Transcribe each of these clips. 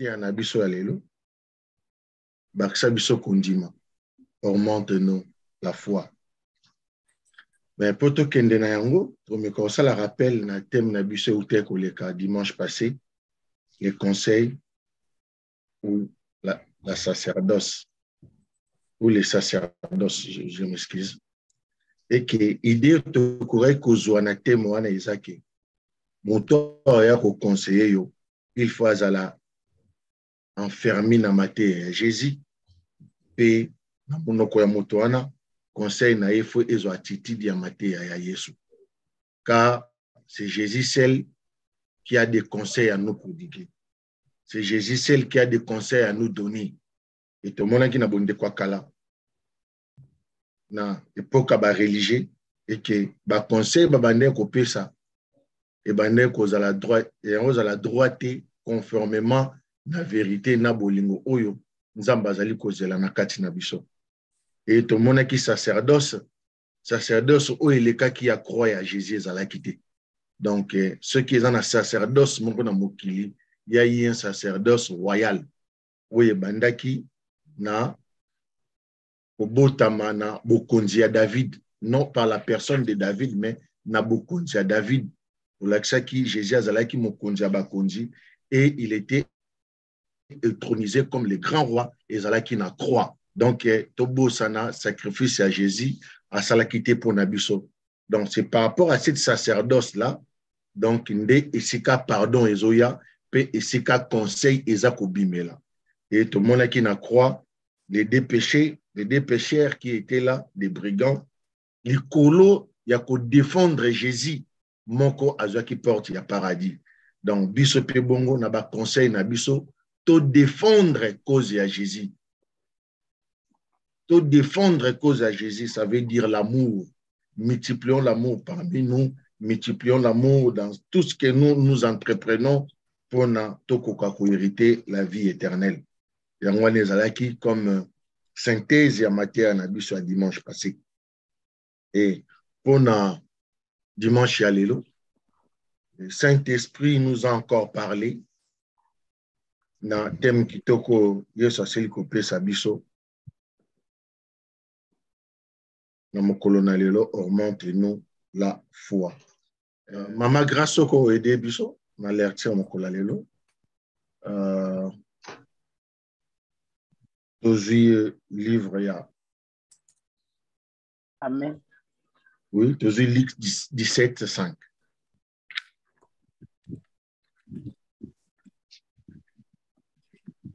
matière na biso ya lelo bakisa biso kondima augmente-nous la foi. Mais pour tout kende na yango tomeka osala rappel na thème na biso ute koleka dimanche passé les conseils ou la sacerdoce ou les sacerdoces, je m'excuse. Et que l'idée de courir kozwa na thème wana ezake moto ya ko conseiller yo il faut azala enfermé na matière Jésus pe na monoko ya moto wana conseil na il faut ezo attitude ya matière ya Yesu car c'est Jésus seul qui a des conseils à nous prodiguer. C'est Jésus seul qui a des conseils à nous donner. Et tout le monde qui n'a pas de quoi kala na époque ba religieux et que ba conseil ba bande ko pesa et bande ko za la droite et on za la droite conformément na vérité na bolingo oyo nzamba zali ko zela na kati na biso. Et tout le monde qui sacerdoce oyo eleka qui a croire à Jésus ezala kité. Donc ceux qui sont en sacerdoce moko na mokili il y a eu un sacerdoce royal oyo bandaki na Obotama na bokonzi ya David, non par la personne de David, mais na bokonzi ya David. Pour l'accès Jésus azalaki mokonzi ya bakonzi et il était intronisé comme le grand roi et zalaki na croix. Donc tobo sana sacrifice à Jésus à salakité pour nabiso. Donc c'est par rapport à cette sacerdoce là donc nde esika pardon ezoya pe esika conseil ezako bimela. Et tout le monde qui na croix les deux pécheurs qui étaient là, des brigands, les colos, il y a qu'à défendre Jésus, moko azwa qui porte il y a paradis. Donc, biso pe bongo na ba conseil na biso, to défendre cause à Jésus. To défendre cause à Jésus, ça veut dire l'amour. Multiplions l'amour parmi nous, multiplions l'amour dans tout ce que nous entreprenons pour na tokoka ko hériter la vie éternelle. Yango nezalaki comme synthèse en matière na biso à dimanche passé. Et pour na dimanche ya lelo, le Saint-Esprit nous a encore parlé na thème kitoko yeso aseli kopesa biso na mokolo na lelo augmente-nous la foi. Mama grâce ko aider biso na lecture mokolo na lelo. Tozui livre ya. Amen. Oui, tozui Luc 17:5.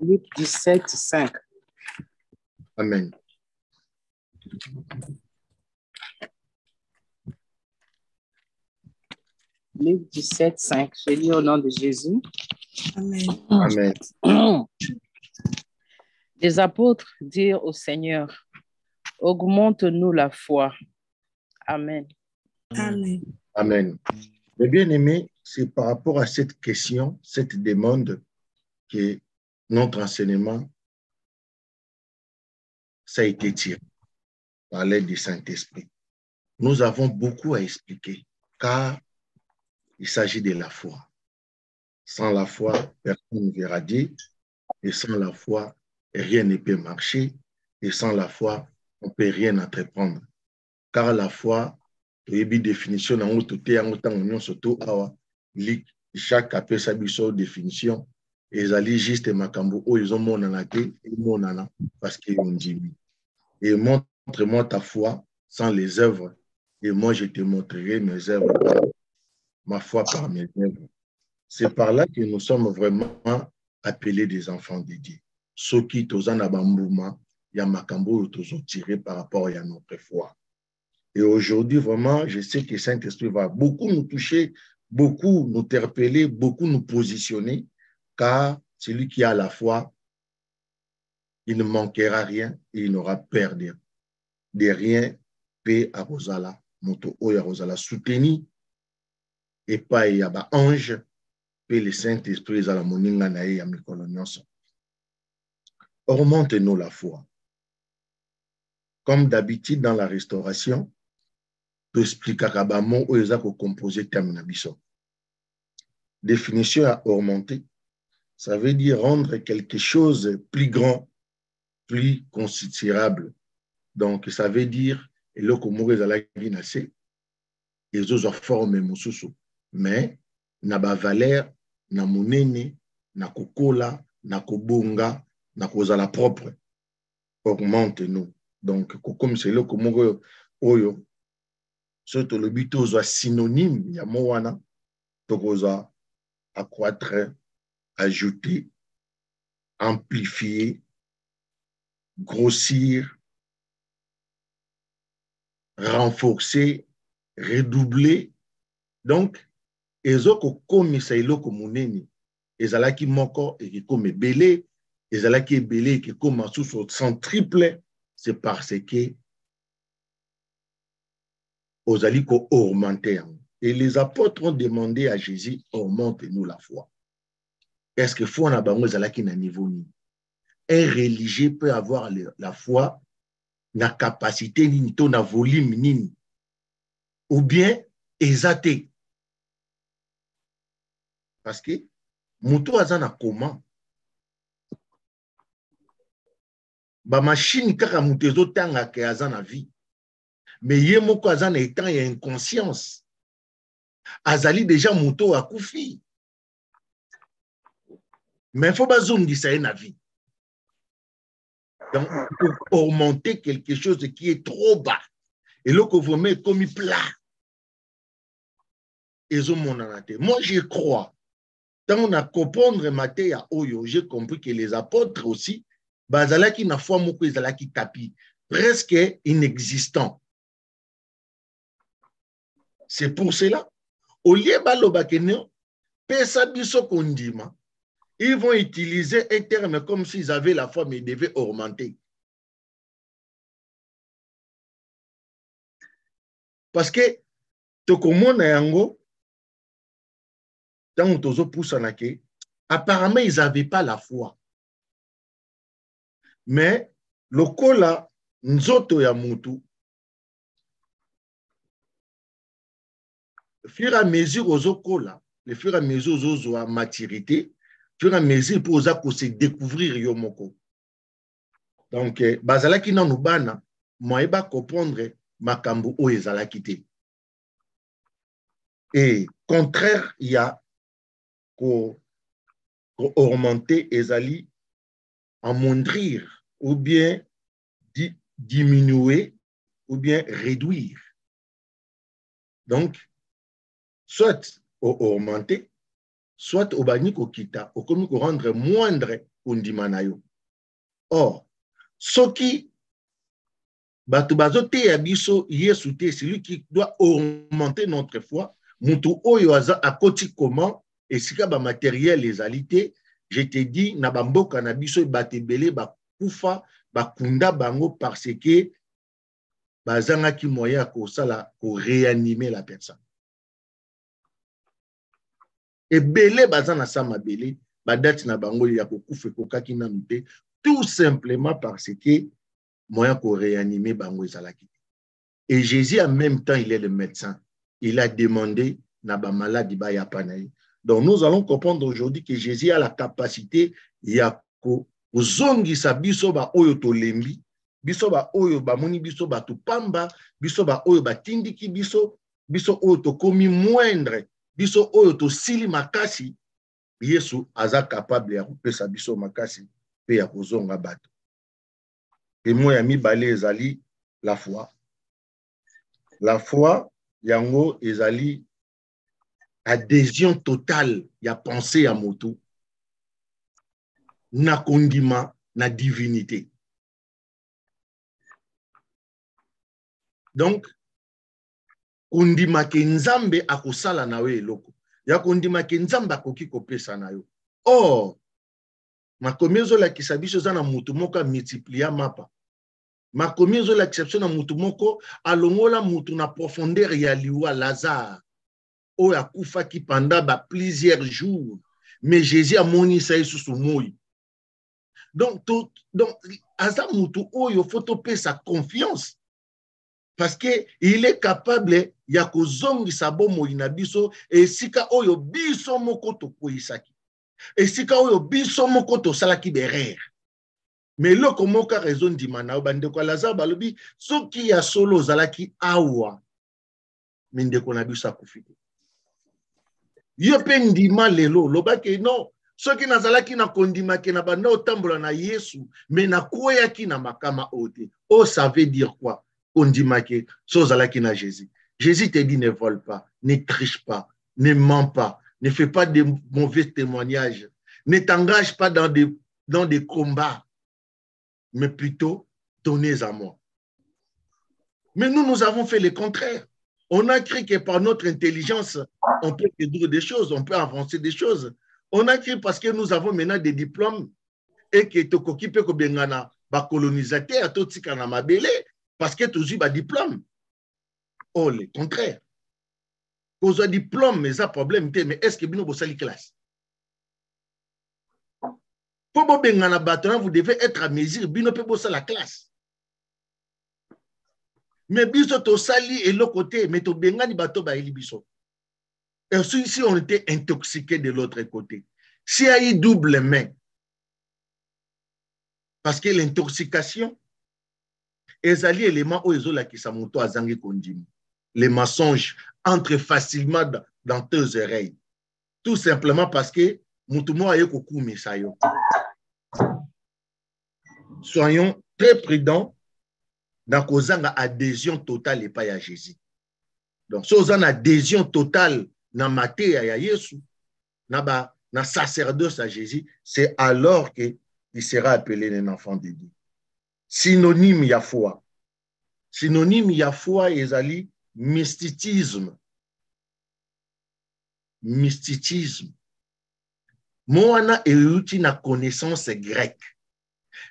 Luc 17:5. Amen. Luc 17:5. Je lis au nom de Jésus. Amen. Amen. Les apôtres dirent au Seigneur, augmente-nous la foi. Amen. Amen. Amen. Mais bien aimé, c'est par rapport à cette question, cette demande que notre enseignement, ça a été tiré par l'aide du Saint-Esprit. Nous avons beaucoup à expliquer, car il s'agit de la foi. Sans la foi, personne ne verra Dieu, et sans la foi, rien ne peut marcher, et sans la foi, on ne peut rien entreprendre. Car la foi, définition chaque appel sa définition, ils allaient juste makambo où ils ont monana parce qu'ils ont dit. Et montre-moi ta foi sans les œuvres, et moi je te montrerai mes œuvres, ma foi par mes œuvres. C'est par là que nous sommes vraiment appelés des enfants de Dieu. Ceux qui tozan abambouma, il y a makambo tozo tiré par rapport à notre foi. Et aujourd'hui, vraiment, je sais que Saint-Esprit va beaucoup nous toucher, beaucoup nous interpeller, beaucoup nous positionner, car celui qui a la foi, il ne manquera rien et il n'aura peur de rien. Paix à Rosala, moto oya Rosala, soutenu, et pas il y a ange, paix le Saint-Esprit à la moninga nae ya mikolonyoso. Augmente-nous la foi. Comme d'habitude dans la restauration, tu expliques à Kabamon où ils ont composé thème na biso. Définition à augmenter. Ça veut dire rendre quelque chose plus grand, plus considérable. Donc, ça veut dire, et là, comme vous avez dit, les autres formes mosusu. Mais, na ba valeur, na monene, na kokola, na kobonga, na kozala propre. Augmente-nous. Donc, comme c'est là, comme oyo, surtout le but aux synonyme, ya moana, tokoza accroître, ajouter, amplifier, grossir, renforcer, redoubler. Donc, ezoko komisa eloko monene, ezalaki moko et comme belé, ezalaki belé et comme sous son triple, c'est parce que ozali ko augmenter. Et les apôtres ont demandé à Jésus, augmente-nous la foi. Est-ce que foi na bango ezalaki na niveau ni? Un religieux peut avoir la foi na capacité nini to na volume nini, ou bien ezate. Parce que muto azana comment ba machine kaka muto ezotanga ke azana vie, mais ye moko azana étant ya inconscience azali déjà muto akufi, mais faut bazongisa ye na vie. Donc, pour augmenter quelque chose qui est trop bas, et là que vous mettez comme plat, moi je crois, quand on a compris Matéa Oyo, j'ai compris que les apôtres aussi, bazalaki na foi moko ezalaki tapi, presque inexistant. C'est pour cela, au lieu balobakeno, pesa biso kondima, ils vont utiliser un terme comme s'ils avaient la foi, mais ils devaient augmenter. Parce que, apparemment, ils n'avaient pas la foi. Mais, le kola, nzoto ya mutu, au fur et à mesure aux kola, le fur et à mesure aux maturité, au fur et à mesure pour se découvrir yomoko. Donc, bazalaki na nubana, moi ba comprendre makambu o ezalaki te. Et contraire, il y a qu'on augmenter ezali, amoindrir, ou bien diminuer, ou bien réduire. Donc, soit augmenter, soit au bani ko kita, au komi ko rendre moindre kondimanayo. Or, ce qui batubazote yabiso yesu te, celui qui doit augmenter notre foi, mutu oyo aza akoti comment, et si ba matériel les alités, je te dis, na bamboka na biso batebele ba kufa, ba kunda bango parce que bazanga ki moyen ko sala ko réanimer la personne. Et belé bazana sama belé, badati na bango ya ko kufe ko kaki na mute, tout simplement parce que moyen ko réanimer bango ezalaki. Et Jésus en même temps, il est le médecin. Il a demandé na ba maladi ba ya panaï. Donc, nous allons comprendre aujourd'hui que Jésus a la capacité ya ko zongisa biso ba oyo to lembi, biso ba oyo ba moni biso ba tupamba, biso ba oyo ba tindiki biso, biso oyo to komi moindre, biso oyo to sili makasi, Yesu aza capable ya kopesa biso makasi pe ya kozonga bato. Et moi ya mibale ezali la foi. La foi yango ezali adhésion totale ya pensée à moto na kondima na divinité. Donc kondima ke nzambe akosala na we eloko ya kondima ke nzambe akoki kopesa na yo. Or makomi ezolakisa biso eza na motu moko multiplier mapa. Makomi ezolakisa biso na motu moko alongola motu na profondeur ya liwa Lazare oyo akufaki pendant plusieurs jours, mais Jésus a moni sa sous moi. Donc aza mutu oyo faut topé sa confiance parce que il est capable ya kozongisa bomo ina biso et sika oyo biso moko to koisaki. Et si quand on biso moko to sala ki berere. Mais là comment ka raison di mana bande ko Lazare balobi so ki ya solo zala ki awa minde ko na biso akufite. Yo pe ndima lelo loba ke non soki nazalaki na kondima ke na banda otambola na Yesu mais na koyaki na makama ote. Oh ça veut dire quoi? Kondima ke so zalaki na Jésus. Jésus te dit ne vole pas, ne triche pas, ne ment pas, ne fais pas de mauvais témoignages, ne t'engage pas dans des combats, mais plutôt donnez à moi. Mais nous avons fait le contraire. On a cru que par notre intelligence, on peut résoudre des choses, on peut avancer des choses. On a cru parce que nous avons maintenant des diplômes et que Tokoki peut kobengana ba colonisateur totika na mabele parce que tu as des diplômes. Oh, le contraire. Vous avez diplôme, mais ça problème, mais est-ce que vous avez une classe? Pour vous bengana bâtiment, vous devez être à mesure, bino peut bosser la classe. Mais biso to sali et l'autre côté, mais to bengani bateau ba eli biso. Et si on était intoxiqué de l'autre côté, s'il y a eu double main, parce que l'intoxication, les alliés éléments où ils ont la qui s'amontent à zangi kondimi. Les mensonges entrent facilement dans tes oreilles. Tout simplement parce que Moutoumou a eu coucou misayo. Soyons très prudents dans la adhésion totale et pas à Jésus. Donc, si on a adhésion totale dans Matthieu et à Jésus, dans sacerdoce à Jésus, c'est alors qu'il sera appelé un enfant de Dieu. Synonyme il y a foi. Synonyme il y a foi et zali mysticisme. Mysticisme. Moana est na connaissance grecque.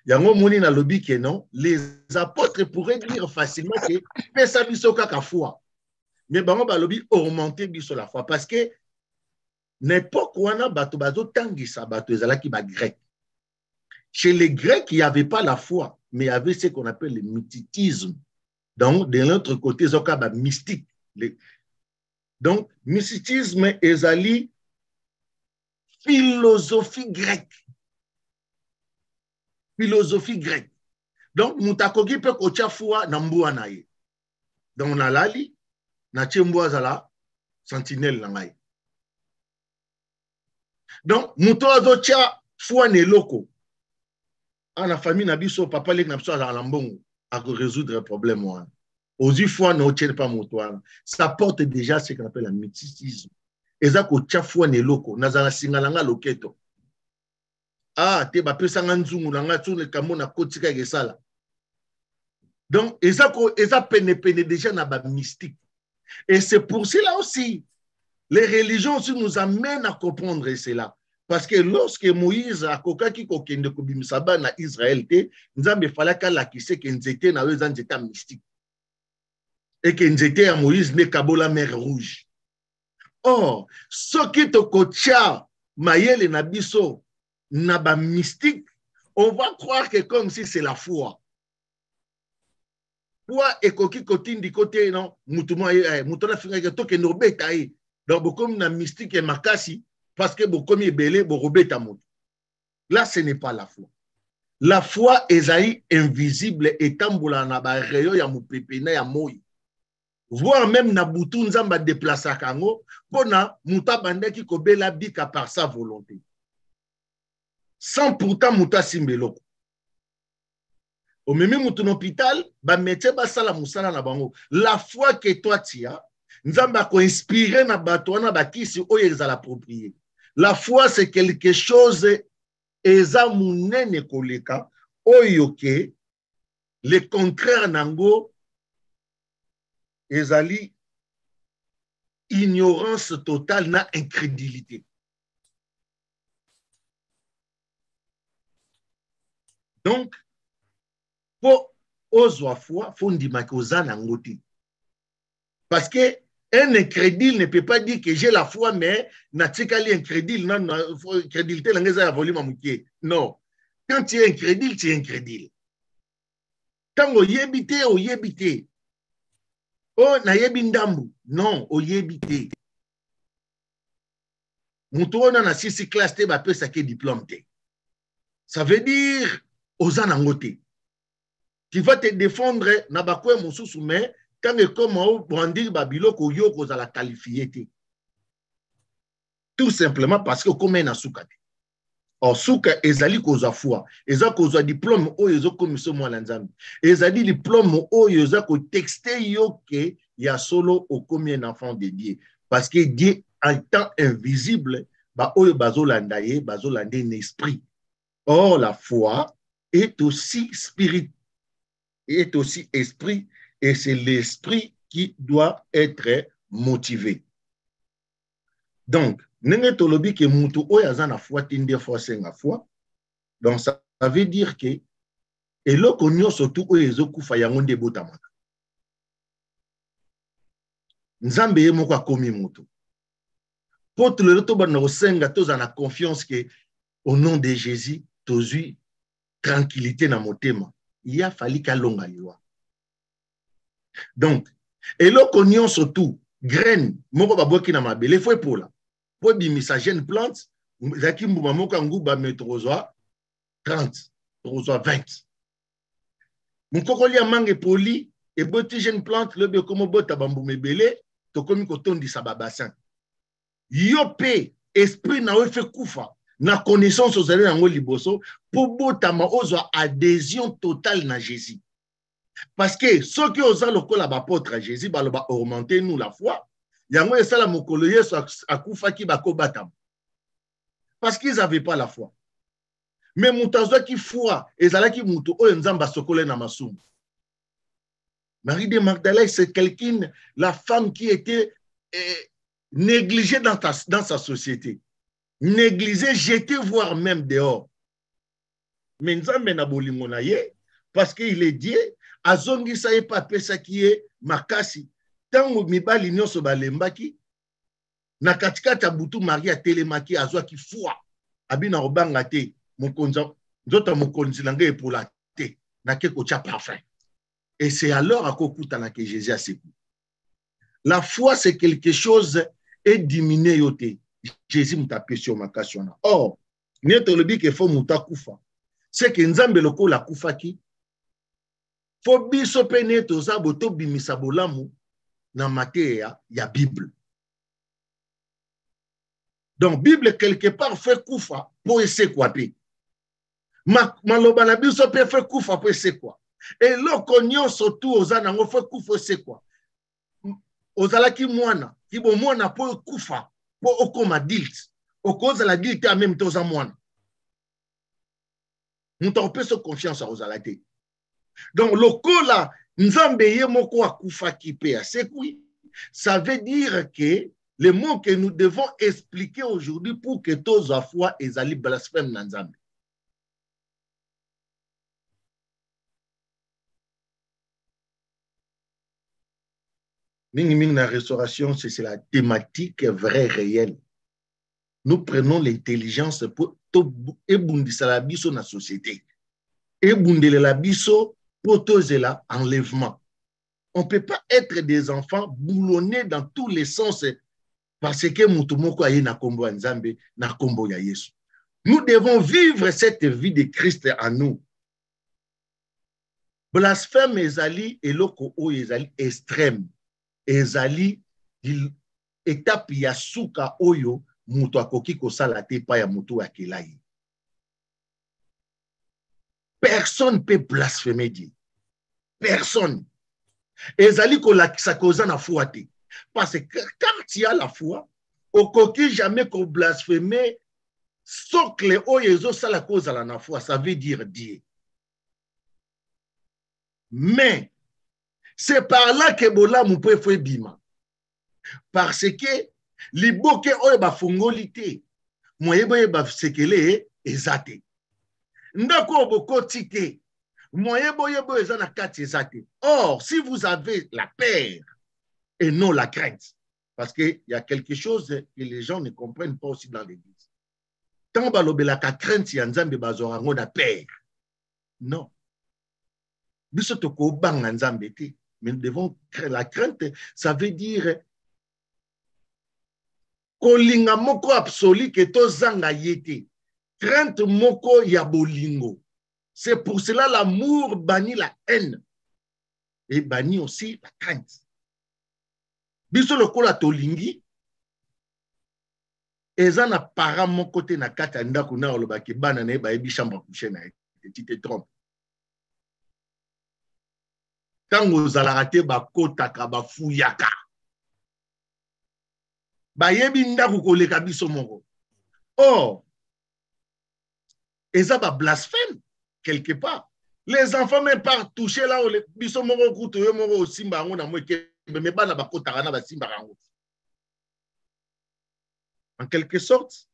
Yango moni na lobi que non, les apôtres pourraient dire facilement que pesa biso kaka foi. Mais bango ba lobi augmenter biso la foi parce que n'importe wana bato bazo tangisa bato ezalaki ba grec. Chez les Grecs, il n'y avait pas la foi, mais il y avait ce qu'on appelle le mysticisme. Donc, de l'autre côté, il y a mystique. Donc, mysticisme est philosophie grecque. Philosophie grecque. Donc, mutakoki peut kocha foi na mbua na ye. Donc, na lali, na chembua zala, sentinelle na ngai. Donc, mutozo cha foi ne loko. À la famille nabiso papa lek na biso à lambongo à résoudre le problème moi. Aux yeux fois ne tient pas motoir. Ça porte déjà ce qu'on appelle le mysticisme. Et ça ko cha foi ne loko nazala singalanga loketo. Ah te ba pesa nganzungu nga tsune kamona kotika gesala. Donc et ça pene déjà na ba mystique. Et c'est pour cela aussi les religions aussi nous amènent à comprendre cela. Parce que lorsque Moïse a kokaki kokende kobimisaba na Israël te, nzambe falaka la kise ke nzete na weza nzeta mystique. Et que nzete ya Moïse ne kabola mer rouge. Or, soki to kocha mayele na biso na ba mystique, on va croire que comme si c'est la foi. Foi ekoki kotindi kote non, mutuma mutona finga to ke no beta yi. Donc comme na mystique et makasi parce que beaucoup est belé, beaucoup est. Là, ce n'est pas la foi. La foi est invisible et tamboula na ba reyo ya mupepena ya moi. Voire même na butu nzamba déplacer kango pona muta bande ki kobela bika par sa volonté. Sans pourtant muta simbeloko. Au même mutu hôpital, ba métier ba sala musala na bango. La foi que toi tu as, nzamba ko inspirer na bato na bakisi oyo ezala approprié. La foi, c'est quelque chose, eza munene koleka, oyoke, le contraire nango, ezali ignorance totale na incrédulité. Donc, pour ozwa foi, faut ndima ke oza nango te. Parce que un incrédule ne peut pas dire que j'ai la foi, mais natikali incrédule, non, crédulité, l'anglaise volume amouké. Non. Quand tu es incrédule, tu es incrédule. Quand on yébité, on yébité. Oh, na yébindambu. Non, on yébité. Moutouna na sisi classe te ba pesa ke diplôme te. Ça veut dire aux anangote. Tu vas te défendre na bakwe mususu mais quand et comment brandir babilo ko yo ko za la qualifier te. Tout simplement parce que comme na suka te. Or suka ezali ko za foi, eza ko za diplôme o ezo komiso mo la nzambe. Ezali diplôme o ezo ko texter yo ke ya solo au combien d'enfants de Dieu parce que Dieu en temps invisible ba oyo bazolanda ye bazolanda un esprit. Or la foi est aussi spirit, est aussi esprit et c'est l'esprit qui doit être motivé. Donc nenge tolobi ke mutu oyo aza na foi tinde foi senga foi. Donc ça veut dire que eloko nyonso tu oyo ezokufa yango nde botamaka. Nzambe ye moko akomi mutu. Pour le retour bana osenga toza na confiance que au nom de Jésus tozui tranquillité na motema. Il a fallu kalonga liwa. Donc eloko nyonso tu graine moko baboki na mabele faut epola. Po bimisa jeune plante zaki mbuma moko nguba metrozoa 30 trozoa 20. Mukokoli amange poli et boti jeune plante le komo bota bambu mebele to komi kotondi sa babassin. Yope esprit na we fait kufa na connaissance aux allez nango liboso pour botama ozwa adhésion totale na Jésus. Parce que ceux qui osent lokola bapôtre à Jésus baloba augmenter nous la foi. Yango esala mokolo Yesu akufa ki bakobatam. Parce qu'ils n'avaient pas la foi. Mais mutazwa ki foi ezalaki mutu oyo nzamba sokole na masumu. Marie de Magdala, c'est quelqu'un, la femme qui était négligée dans sa société. Négligée, jetée, voire même dehors. Mais nzambe na bolingo na ye, parce qu'il est Dieu, azongi sa ye pape sa ki ye makasi. Tango mibali nyonso balembaki, na katikata butu Maria telemaki azwa ki foi. Abina obanga te, mokonza, nzota mokonzi langa epola te, na ke kocha parfum. Et c'est alors à Kokutana que Jésus a sécu. La foi, c'est quelque chose et diminué yote. Jésus m'a tapé sur ma question. Or, n'est-ce pas qu'il faut mouta kufa. C'est que nzambe loko la kufa ki. Faut biso pene to za boto bimisa bolamu na matéria ya Bible. Donc Bible quelque part fait kufa pour essayer quoi pe. Maloba na biso pe fait kufa pour essayer quoi. Et l'okonyon surtout aux anango fait kufa c'est quoi? Ozalaki mwana, ki bo mwana po kufa, po okoma adulte. Okoza la adulte en même temps aux mwana. Nous t'en peut se confiance à Ozalate. Donc lokola nzambe ye moko akufa ki pe c'est quoi? Ça veut dire que les mots que nous devons expliquer aujourd'hui pour que tous à foi ezali blasphème na nzambe. La restauration, c'est la thématique vraie, réelle. Nous prenons l'intelligence pour ébundisa la biso na société. Ébundele la biso pour toser la enlèvement. On ne peut pas être des enfants boulonnés dans tous les sens parce que mutumoko aye na kombo nzambe na kombo ya Yesu. Nous devons vivre cette vie de Christ en nous. Blasphème ezali eloko o ezali extrême. Ezali étape ya suka oyo mutu akoki kosala te pa ya mutu akelai. Personne ne peut blasphémer Dieu. Personne. Ezali kolakisa koza na foi te. Parce que quand tu as la foi, okoki jamais ko blasphémer socle oyo ezo sala kozala na foi, ça veut dire Dieu. Mais c'est par là que bolamu peut faire bima. Parce que liboke oyo ba fongolité moyebo ba sekele ezate. Ndako bokoti te moyebo yebo ezana kati ezate. Or si vous avez la peur et non la crainte, parce que il y a quelque chose que les gens ne comprennent pas aussi dans l'église. Tant balobela ka crainte ya nzambe bazorango na peur. Non. Biso toko banga nzambe te. Mais nous devons créer la crainte, ça veut dire kolinga moko absolu ke tozanga yete. Crainte moko ya bolingo. C'est pour cela l'amour bannit la haine. Et bannit aussi la crainte. Biso lokola tolingi, eza na para mon côté na kata ndako na olobaki bana na ba ebi chambre coucher na tu te trompes. Quand vous allez rater ba kota ka ba fuyaka. Ba yebi ndako koleka biso moko. Oh, eza ba blasphème quelque part. Les enfants même pas toucher là où biso moko kuto yo moko osimba ngo na mweke mais bana ba kota na ba simba ngo. En quelque sorte,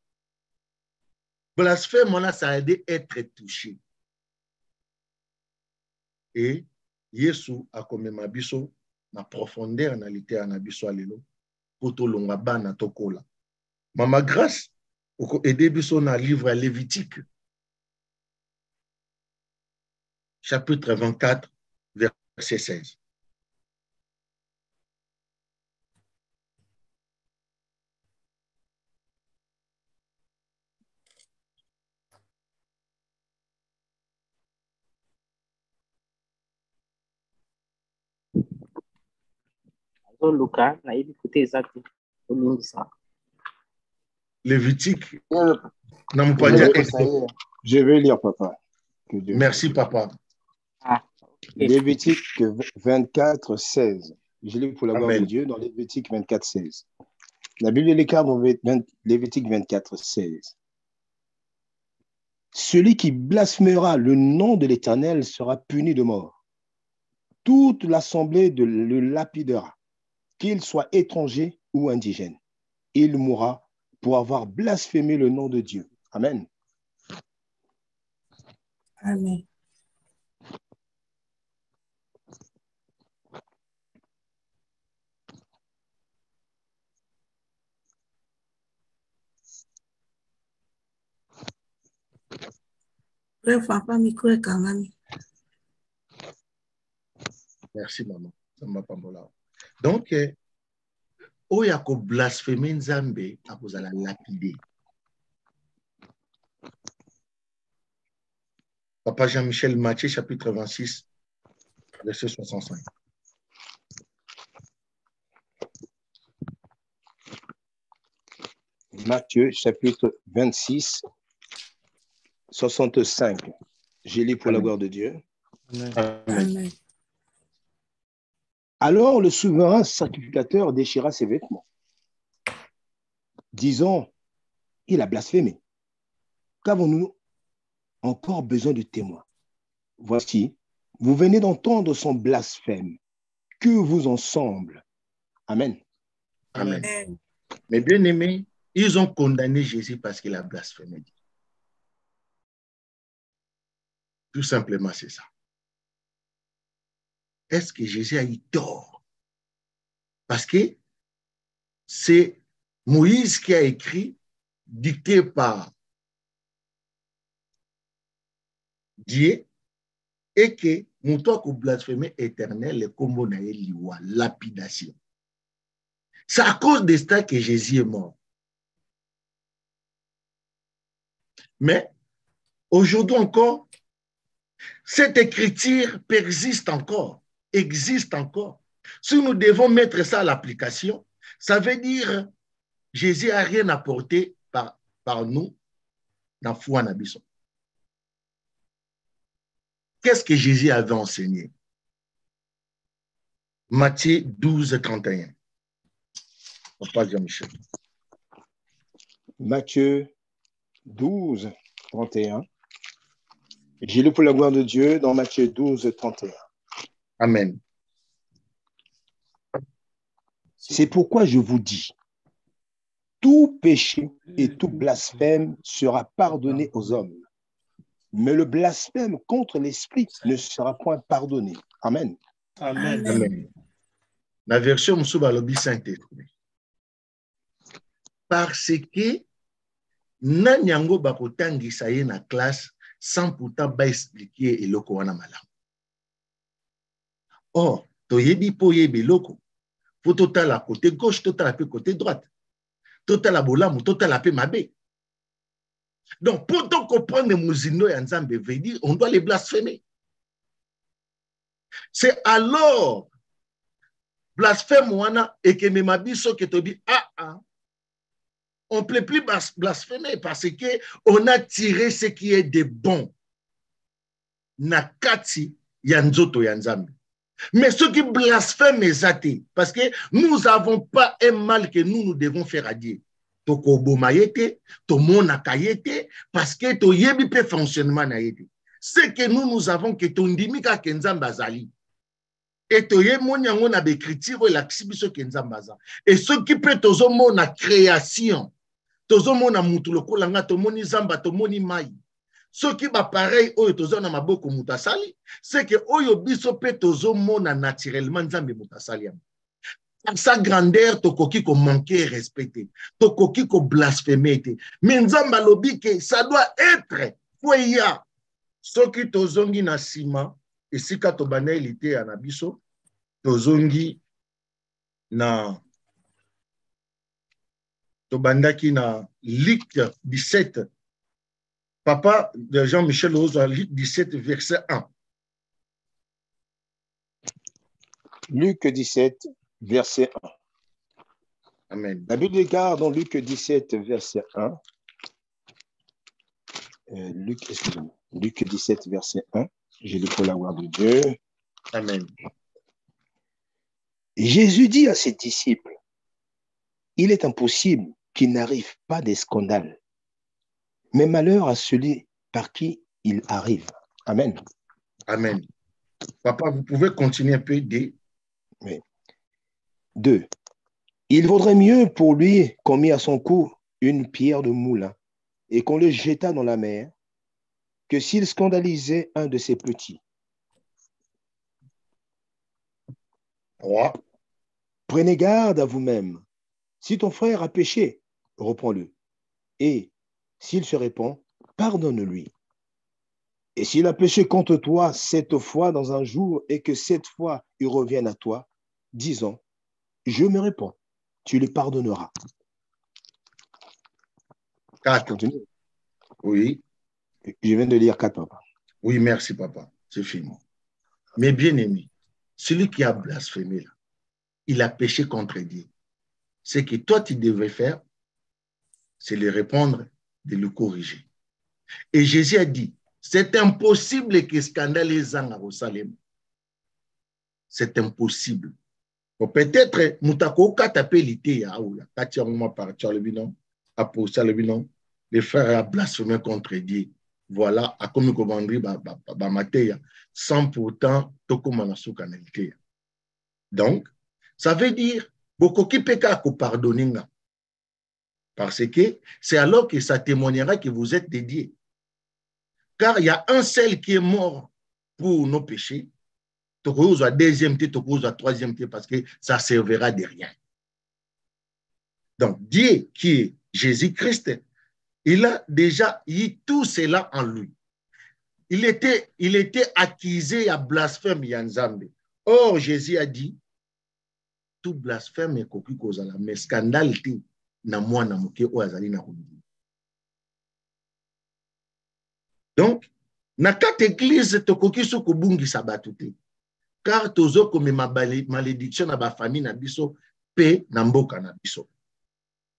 blasphème, là, ça a aidé à être touché. Et Yesu a comme mabiso na profondeur na littérature na biso alelo poto longa bana tokola. Mama grâce oko aider biso na livre Lévitique chapitre 24 verset 16. Lucas, na écouté exact. Lévitique. Je vais lire, papa. Merci, papa. Ah, okay. Lévitique 24, 16. Je lis pour la gloire de Dieu dans Lévitique 24, 16. La Bible l'écart dans Lévitique 24, 16. Celui qui blasphémera le nom de l'Éternel sera puni de mort. Toute l'assemblée le lapidera, qu'il soit étranger ou indigène. Il mourra pour avoir blasphémé le nom de Dieu. Amen. Amen. Merci, maman. Ça m'a pas mal. Donc, il y a que blasphémer Nzambe à cause de la lapider. Papa Jean-Michel Matthieu, chapitre 26, verset 65. Matthieu, chapitre 26, 65. Je lis pour la gloire de Dieu. Amen. Alors le souverain sacrificateur déchira ses vêtements, disant, il a blasphémé. Qu'avons-nous encore besoin de témoins? Voici, vous venez d'entendre son blasphème. Que vous en semble? Amen. Amen. Amen. Mais bien aimés, ils ont condamné Jésus parce qu'il a blasphémé. Tout simplement, c'est ça. Est-ce que Jésus a eu tort? Parce que c'est Moïse qui a écrit, dicté par Dieu, et que Moutoua ko blasphémé éternel, le combo na liwa, lapidation. C'est à cause de ça que Jésus est mort. Mais aujourd'hui encore, cette écriture persiste encore, existe encore. Si nous devons mettre ça à l'application, ça veut dire Jésus n'a rien apporté par nous dans la foi n'abissons. Qu'est-ce que Jésus avait enseigné? Matthieu 12, 31. Papa Jean-Michel. Matthieu 12, 31. J'ai lu pour la gloire de Dieu dans Matthieu 12, 31. Amen. C'est pourquoi je vous dis, tout péché et tout blasphème sera pardonné aux hommes, mais le blasphème contre l'Esprit ne sera point pardonné. Amen. Amen. Amen. La version Moussouba Lobi Saint-Esprit. Parce que Nanyango Bakotangi Saye na classe sans pourtant pas expliquer eloko wana malamu. Or, toyebi po yebi loko. Faut total à côté gauche, total à côté droite. total la bolamu, total la paix mabe. Donc, pour comprendre les mousino et Nzambe veut dire, on doit les blasphémer. C'est alors blasphème wana et que me mabiso que te dit on ne peut plus blasphémer parce que on a tiré ce qui est de bon. Nakati yanzoto yanzambe. Mais ceux qui blasphèment les athées, parce que nous n'avons pas un mal que nous devons faire à Dieu. Toko bomayete, to monakayete, parce que to yebi pe fonctionnement na yete. Ce que nous avons que to ndimika kenzamba zali. Et to ye monyango na bekritiro la ksibiso kenzamba za. Et ceux qui peut tozo mona création, tozo mona mutu lokola nga to moni zamba to moni mai. Ceux qui ba pareil oyo tozo na maboko mutasali, c'est que oyo biso pe tozo mona naturellement nzambe mutasali. Sa grandeur, tokoki ko manquer respecter, tokoki ko blasphémer. Mais nzamba lobi que ça doit être foya. Ceux qui tozongi na sima, et si kato banelité à nabiso, tozongi na tobandaki na Luc 17. Papa de Jean-Michel Ozo, Luc 17, verset 1. Luc 17, verset 1. Amen. La Bible déclare dans Luc 17, verset 1. Luc 17, verset 1. Je lis pour la gloire de Dieu. Amen. Jésus dit à ses disciples, il est impossible qu'il n'arrive pas des scandales, mais malheur à celui par qui il arrive. Amen. Amen. Papa, vous pouvez continuer un peu de... Oui. 2. Il vaudrait mieux pour lui qu'on mit à son cou une pierre de moulin et qu'on le jetât dans la mer que s'il scandalisait un de ses petits. 3. Prenez garde à vous-même. Si ton frère a péché, reprends-le. Et s'il se répand, pardonne-lui. Et s'il a péché contre toi 7 fois dans un jour et que 7 fois il revienne à toi, disant, je me répands, tu lui pardonneras. 4. Continue. Oui. Je viens de lire 4, papa. Oui, merci, papa. C'est fini. Mais bien aimé, celui qui a blasphémé, là, il a péché contre Dieu. Ce que toi, tu devais faire, c'est le répondre, de le corriger. Et Jésus a dit, c'est impossible que scandalise en Jérusalem. C'est impossible. Peut-être, Moutako katapelité, les frères a blasphémé contre Dieu. Voilà, à comme commandri, sans pourtant, donc, ça veut dire, beaucoup qui peut pardonner. Parce que c'est alors que ça témoignera que vous êtes dédiés. Car il y a un seul qui est mort pour nos péchés. Tokouza deuxième thé, Tokouza troisième thé, parce que ça servira de rien. Donc, Dieu qui est Jésus-Christ, il a déjà eu tout cela en lui. Il était accusé à blasphème Yanzambe. Or, Jésus a dit, tout blasphème est cocu kozala, mais scandale na moi na moke o azali na rundi. Donc, na quatre églises tokoki so kobungi sabatute. Car tozo comme ma malédiction na ba famille na biso pe na mboka na biso.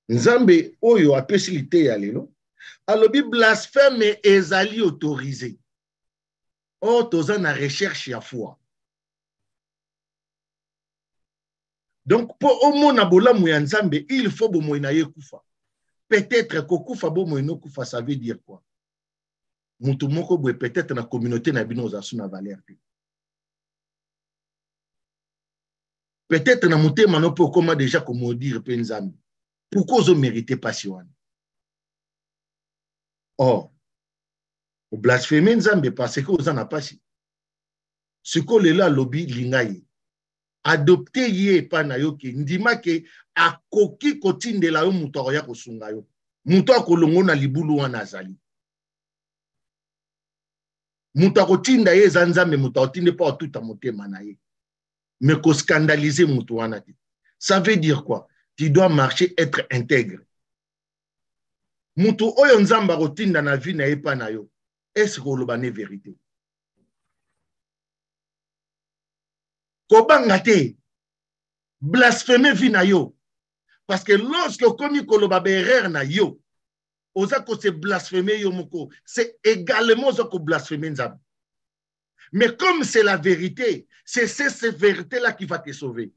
Nzambe oyo apesilité ya lelo. Alobi blasphème ezali autorisé. Or toza na recherche ya foi. Donc, pour au monde abola Nzambe, il faut bomoina kufa. Peut-être que kufa bomoino kufa, ça veut dire quoi? Mutu moko boye peut-être na communauté na bino za suna valeur. Peut-être na muté manopo comment déjà comme dire pe Nzambe. Pourquoi vous méritez pas si wana? Or, au blasphémer Nzambe parce que vous en a pas si. Ce qu'on est là lobby lingaye. Adopter ye pa na yo ke ndima ke akoki kotindela yo muto ya kosunga yo muto akolongo na libulu wana azali muto akotinda ye Nzambe muto otinde pa tuta motema na ye mais ko scandaliser muto wana te. Ça veut dire quoi? Tu dois marcher, être intègre. Mutu oyo nzamba rotinda na vie na epa na yo. Est-ce que oloba ne vérité? Kobanga te. Blasphémer vie na yo. Parce que lorsque komi koloba erreur na yo, oza ko se blasphémer yo moko, c'est également oza ko blasphémer nzamba. Mais comme c'est la vérité, c'est cette vérité-là qui va te sauver.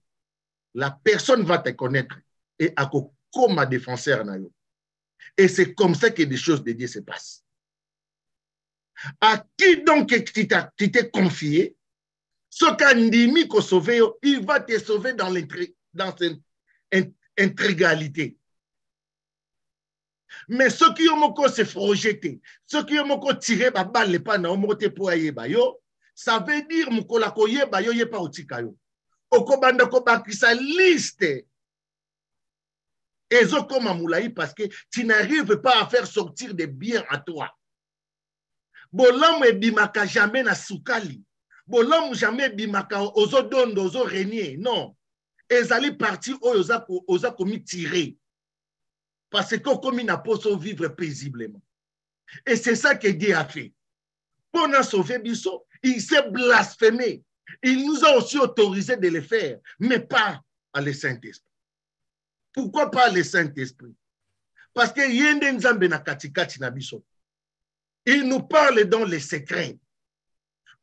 La personne va te connaître et à comme un défenseur na yo. Et c'est comme ça que des choses de Dieu se passent. À qui donc tu t'es confié? Ce qu'Andimi ko sauvé, il va te sauver dans cette intégralité. Mais ceux qui ont se projeté, ceux qui ont tiré ma balle pas na omote po ayeba yo, ça veut dire mukola ko yeba yo yepa otika yo. Okobanda ko bakisa liste. Ezo comme moulaï parce que tu n'arrives pas à faire sortir des biens à toi. Bolam e bimaka jamais na soukali. Bolam jamais bimaka ozo dondo ozo renier. Non. Ezali parti oza komi tirer. Parce que comme il n'a pas su vivre paisiblement. Et c'est ça que Dieu a fait. Pour nous sauver Bisso, il s'est blasphémé. Il nous a aussi autorisé de le faire, mais pas à le Saint-Esprit. Pourquoi pas le Saint-Esprit? Parce que Yende Nzambe na katikati na Bisso. Il nous parle dans les secrets.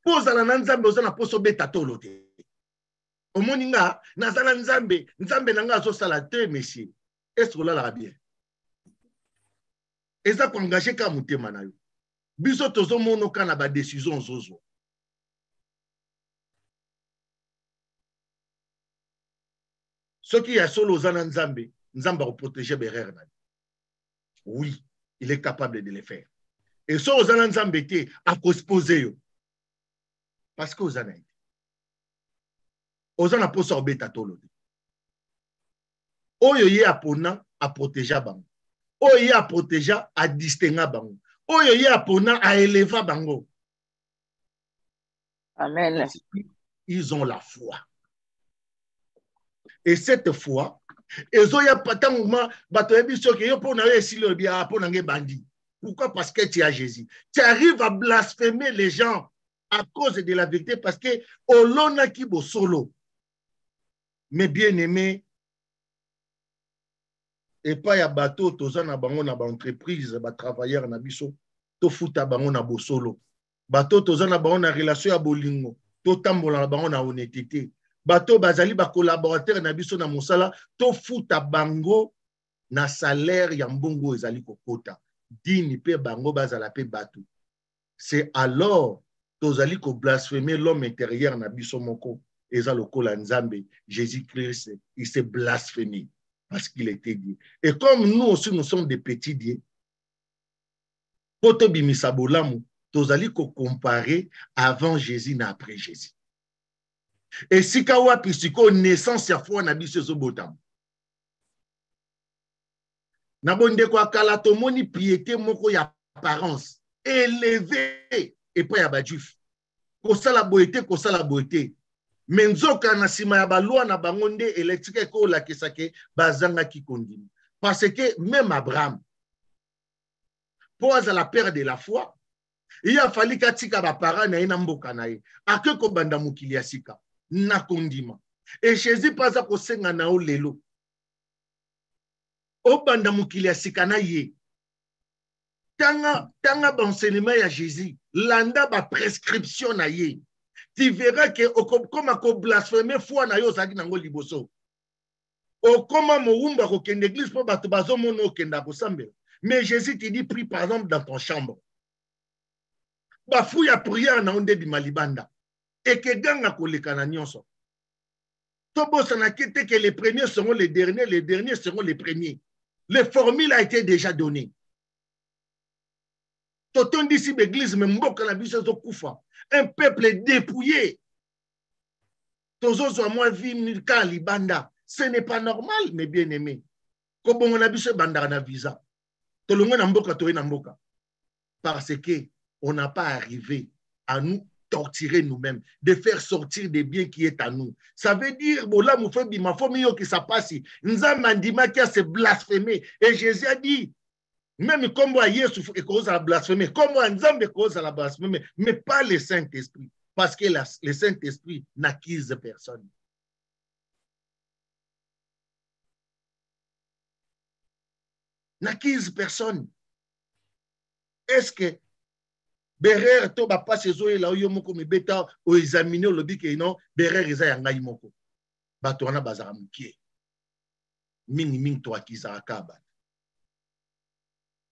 Pose à la Nzambe oza na poso beta tolote. Omoninga nazala Nzambe nanga zo salate messieurs. Est-ce que là bien? Et ça pour engager ka mutema na yo. Biso tozo mono kana ba décision zozo. Ce qui est solo zana Nzambe, Nzamba va protéger Berer. Oui, il est capable de le faire. Et ça aux Nzambe te a posé yo. Parce que aux ana été. Aux ana po sorber ta tolo. Oyo ye apona a protéger bango. Oyo ye a protéger a distinguer bango. Oyo ye apona a élever bango. Amen. Ils ont la foi. Et cette foi, ils ont pas tant moment, pourquoi? Parce que tu as Jésus. Tu arrives à blasphémer les gens à cause de la vérité parce que olona ki bo solo. Mais bien aimé, et pas ya bateau, toza na bango na ba entreprise, ba travailleur na biso, to futa bango na bo solo. Bateau toza na bango na relation ya bolingo, to tambola na bango na honnêteté. Bato bazali ba collaborateur na biso na mosala to futa bango na salaire ya mbongo ezali kokota dini pe bango bazala pe bato. C'est alors tozali ko blasphémer l'homme intérieur na biso moko eza lokola Nzambe Jésus-Christ, il s'est blasphémé parce qu'il était Dieu. Et comme nous aussi nous sommes des petits dieux, poto bimisa bolamu tozali ko comparer avant Jésus na après Jésus. Et si kawa pisiko naissance ya foi na biso zo botam. Na bonde kwa kala tomoni piété moko ya apparence élevé et pas ya badjuf. Ko sala boité. Menzoka na sima ya balwa na bangonde électrique ko la kesake bazanga ki kondimi. Parce que même Abraham pose à la peur de la foi, il a fallu katika ba para na ina mboka na ye. Akeko banda mukili ya sika. Na kondima. Et Jésus pas à kosenga na o lelo. O banda mukili ya sikana ye. Tanga ba enseignement ya Jésus, landa ba prescription na ye. Tu verras que comme ako blasphémer foi na yo zaki nango liboso. O koma moumba ko kende église po bato bazo mono kenda ko sambe. Mais Jésus te dit prie par exemple dans ton chambre. Ba fouya prière na onde di malibanda. Et que ganga kolekana nyonso. Tobo sanakete que les premiers seront les derniers seront les premiers. Le formule a été déjà donné. Toton d'ici l'église me mboka na biso zo kufa. Un peuple dépouillé. Tozo zo moi vi ka libanda. Ce n'est pas normal mes bien-aimés. Comme on a biso banda na visa. Tolongo na mboka toye na mboka. Parce que on n'a pas arrivé à nous torturer nous-mêmes, de faire sortir des biens qui est à nous. Ça veut dire, bola moufe bima, faut mieux que ça passe. Nzamandima qui a se blasphémé. Et Jésus a dit, Même comme moi, Yesu est cause à la blasphémie, comme moi, Nzambe est cause à la blasphémie, mais pas le Saint-Esprit. Parce que le Saint-Esprit n'acquise personne. N'acquise personne. Est-ce que Berer to ba passe zoé la yo moko mi beta o examiner le bi ke non Berer eza ya ngai moko. Ba to wana bazara mukie. Mingi to akiza akaba.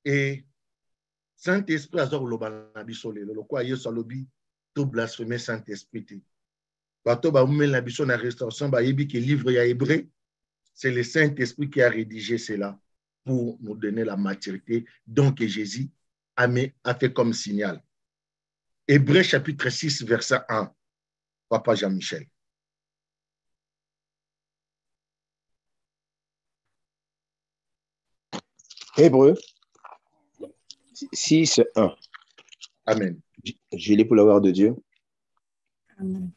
Et Saint-Esprit azor loba na biso lelo lokwa Yesu alobi to blasphémer Saint-Esprit te. Ba to ba umela na biso na restauration ba yebi ke livre ya Hébreu, c'est le Saint-Esprit qui a rédigé cela pour nous donner la maturité donc Jésus a fait comme signal. Hébreu chapitre 6, verset 1. Papa Jean-Michel. Hébreu 6, 1. Amen. Je lis pour la gloire de Dieu. Amen.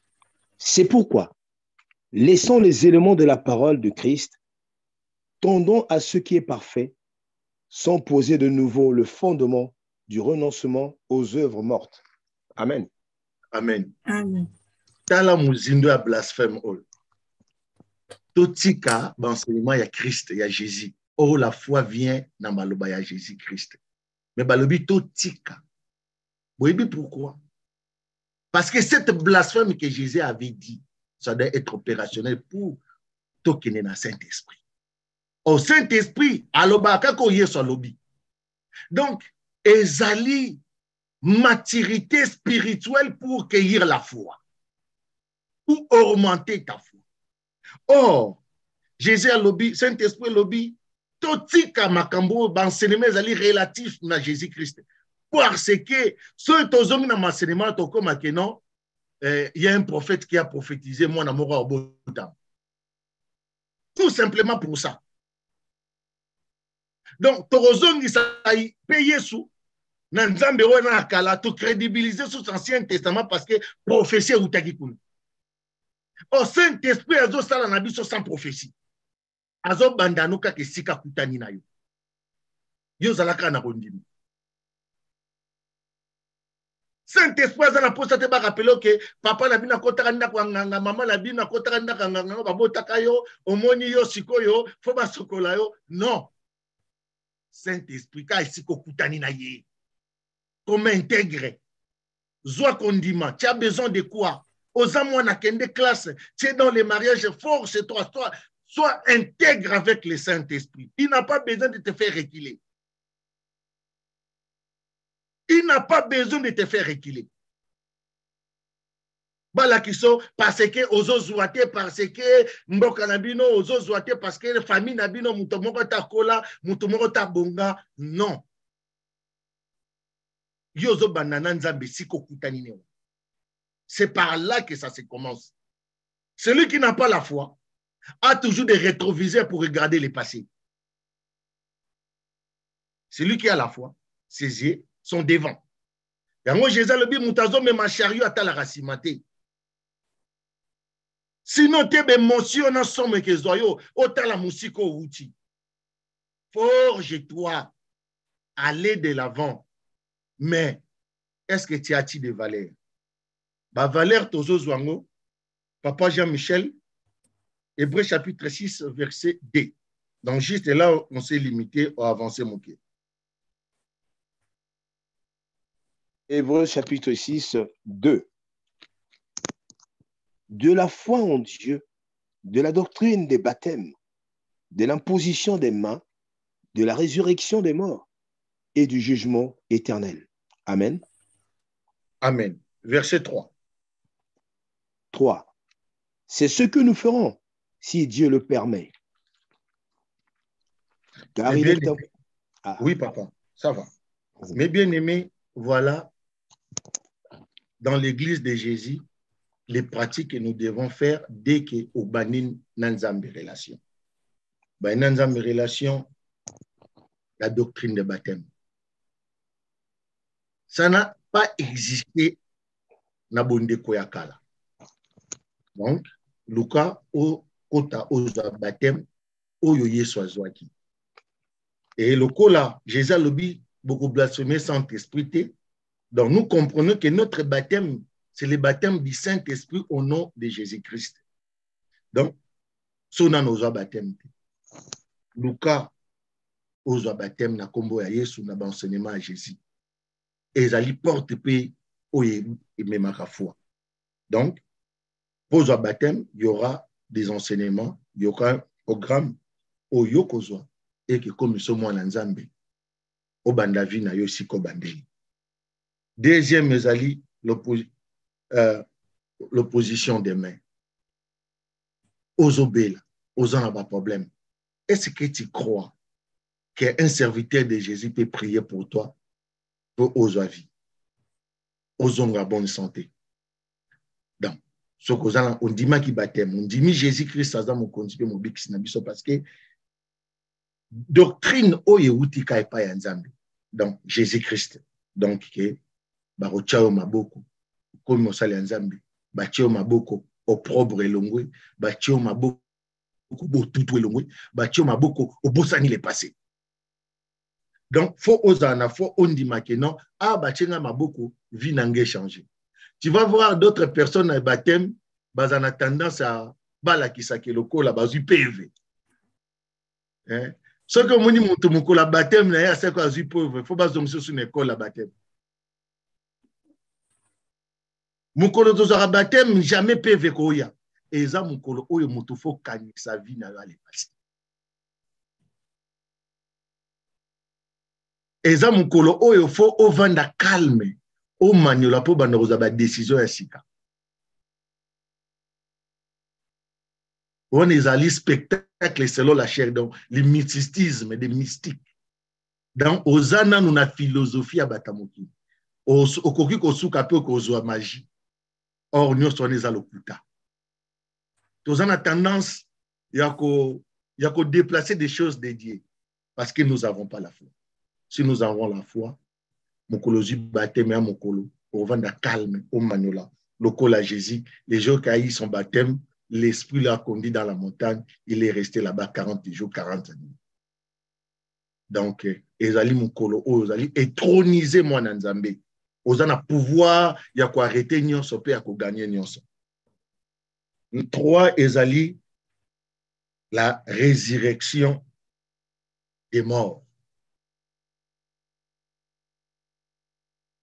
C'est pourquoi, laissant les éléments de la parole de Christ, tendons à ce qui est parfait, sans poser de nouveau le fondement du renoncement aux œuvres mortes. Amen. Amen. Amen. Tala muzindo ya blasphème ol. Totika l'enseignement ya Christ, ya Jésus. Oh, la foi vient dans maloba ya Jésus Christ. Mais balobi totika. Vous voyez pourquoi? Parce que cette blasphème que Jésus avait dit, ça doit être opérationnel pour tokene na Saint-Esprit. Au Saint-Esprit, aloba kako yeso alobi. Donc, ezali maturité spirituelle pour cueillir la foi, pour augmenter ta foi. Or, Jésus a lobby, Saint-Esprit lobby, totika makambo d'enseignement ezali relatif na Jésus-Christ. Parce que ceux qui ont dans l'enseignement, il y a un prophète qui a prophétisé moi dans mon temps. Tout simplement pour ça. Donc, Torozon il paye sous Nzambe wana kala to crédibiliser sous l'Ancien Testament parce que prophétie ou takikuna. Au Saint-Esprit azo sala na biso sans prophétie. Azo bandanuka ke sika kutani na yo. Yo zalaka na rondimi. Saint-Esprit aza na posa te ba rappeler que papa na bina kotaka ndako nganga, mama na bina kotaka ndako nganga, babotaka yo, omoni yo sikoyo, fo ba sokola yo. Non. Saint-Esprit ka isiko kutani na ye. Comment intégrer? Zoa condiment. Tu as besoin de quoi? Aux amours na kende classe. Tu es dans les mariages, force-toi. Sois intègre avec le Saint-Esprit. Il n'a pas besoin de te faire reculer. Il n'a pas besoin de te faire reculer. Balakiso parce que ozo zouate parce que mboka nabino ozo zouate parce que famille nabino mutomoko ta kola mutomoko ta bonga. Non. Yozo banana nzambe siko kutani neo. C'est par là que ça se commence. Celui qui n'a pas la foi a toujours des rétroviseurs pour regarder le passé. Celui qui a la foi, ses yeux sont devant. Et moi, Jésus le dit, moutazo me ma chariot à la racimate. Sinon, tu es émotion dans somme que zoyo, autant la musique au outil. Forge-toi, allez de l'avant. Mais, est-ce que tu as-tu des valeurs? Bah, valeur tozo zwango, Papa Jean-Michel, Hébreu chapitre 6, verset 2. Donc, juste là, on s'est limité à avancer mon pied. Hébreu chapitre 6, 2. De la foi en Dieu, de la doctrine des baptêmes, de l'imposition des mains, de la résurrection des morts et du jugement éternel. Amen. Amen. Verset 3. 3. C'est ce que nous ferons si Dieu le permet. Car il est temps. Ah. Oui, papa, ça va. Mais bien aimé, voilà, dans l'église de Jésus, les pratiques que nous devons faire dès que au banin nanzambe relation. Nanzambe relation, la doctrine de baptême. Ça n'a pas existé na bonde koyakala. Donc, Luka au kota au baptême au yoye soazwaki. Et le coup là, Jésus a lobby beaucoup blasphémé Saint-Esprit. Donc nous comprenons que notre baptême, c'est le baptême du Saint-Esprit au nom de Jésus-Christ. Donc, si on a nos baptêmes, Lucas, aux baptêmes, na combo ya Yesu, na enseignement à Jésus. Et ils allaient porter paix au même à foi. Donc, pour le baptême, il y aura des enseignements, il y aura un programme au Yokozwa et que comme nous sommes en Nzambe, au Bandavi na yosi ko bandeli. Deuxième, l'opposition des mains. Aux obéla, aux en pas problème. Est-ce que tu crois qu'un serviteur de Jésus peut prier pour toi pour aux vie, aux hommes à bonne santé? Donc, ce qu'on a, on dit qui baptême, on dit Jésus-Christ, ça dans mon continue mon bix parce que doctrine o yeuti kai pa yanzambe. Donc Jésus-Christ, donc que barochao maboko, comme osali yanzambe, bachao maboko opprobre elongwe, bachao maboko botutu elongwe, bachao maboko obosani le passé. Donc faut osana, faut on dit que non, ah bachenga maboko vie n'engage changer. Tu vas voir d'autres personnes à baptême, bazana tendance à balakisa ke loko la bazu PV. Hein? Ce que mon dit mon la baptême na ya c'est quoi azu pauvre, faut pas domser sur une école la baptême. Mukolo tozara baptême jamais PV koya. Et ça mukolo oyo mutu faut kani sa vie na aller passer. Et ça mukolo oyo faut au vanda calme. Au maniola pour banoza ba décision ya sika. On est allé spectacle selon la chair, donc le mysticisme des mystiques. Dans Osana nous na philosophie à batamoki. Au koki ko suka pe ko zo magie. Or nous on est à l'okuta. Osana tendance ya ko déplacer des choses dédiées parce que nous n'avons pas la foi. Si nous avons la foi, Mokolozi baptême à Mokolo, au vent de calme, au Manola, le col à Jésus, les jours qui a eu son baptême, l'esprit l'a conduit dans la montagne, il est resté là-bas 40 jours, 40 nuits. Donc, Ezali Mokolo, Ezali, étroniser moi Nzambe. Ozana pouvoir, il y a quoi arrêter Nyonso, il y a quoi gagner Nyonso. 3, Ezali, la résurrection des morts.